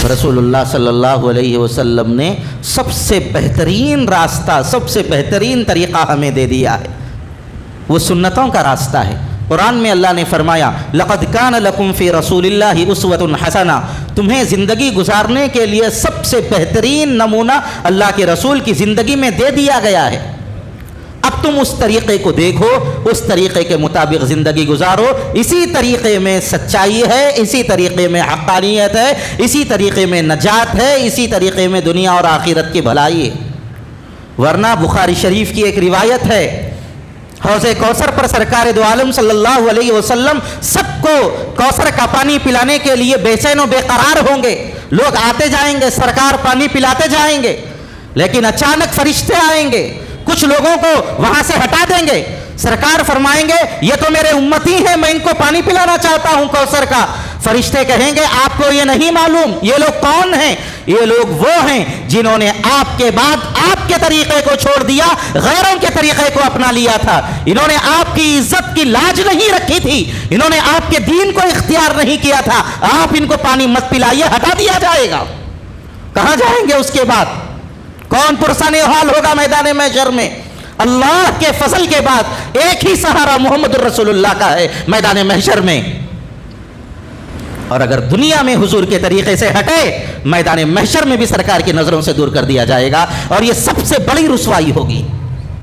रसूलुल्लाह सल्लल्लाहु अलैहि वसल्लम ने सबसे बेहतरीन रास्ता, सबसे बेहतरीन तरीक़ा हमें दे दिया है, वो सुन्नतों का रास्ता है। कुरान में अल्लाह ने फरमाया, लक़द कान लकुम फ़ी रसूलिल्लाहि उस्वतुन हसना, तुम्हें ज़िंदगी गुजारने के लिए सबसे बेहतरीन नमूना अल्लाह के रसूल की ज़िंदगी में दे दिया गया है। अब तुम उस तरीक़े को देखो, उस तरीक़े के मुताबिक ज़िंदगी गुजारो। इसी तरीक़े में सच्चाई है, इसी तरीक़े में हक़ानियत है, इसी तरीक़े में नजात है, इसी तरीक़े में दुनिया और आखिरत की भलाई है। वरना बुखारी शरीफ की एक रिवायत है, हौज़े कौसर पर सरकार दो आलम सल्लल्लाहु अलैहि वसल्लम सबको कौसर का पानी पिलाने के लिए बेचैन व बेकरार होंगे। लोग आते जाएंगे, सरकार पानी पिलाते जाएंगे, लेकिन अचानक फरिश्ते आएंगे, कुछ लोगों को वहां से हटा देंगे। सरकार फरमाएंगे, ये तो मेरे उम्मती हैं, मैं इनको पानी पिलाना चाहता हूं कौसर का। फरिश्ते कहेंगे, आपको ये नहीं मालूम ये लोग कौन हैं? ये लोग वो हैं जिन्होंने आपके बाद आपके तरीक़े को छोड़ दिया, गैरों के तरीक़े को अपना लिया था। इन्होंने आपकी इज्जत की लाज नहीं रखी थी, इन्होंने आपके दीन को इख्तियार नहीं किया था। आप इनको पानी मत पिलाइए, हटा दिया जाएगा। कहां जाएंगे उसके बाद? कौन पुरसान हाल होगा मैदान महशर में? अल्लाह के फजल के बाद एक ही सहारा मोहम्मद रसूलुल्लाह का है मैदान महशर में। और अगर दुनिया में हुजूर के तरीके से हटे, मैदान महशर में भी सरकार की नजरों से दूर कर दिया जाएगा, और ये सबसे बड़ी रुसवाई होगी।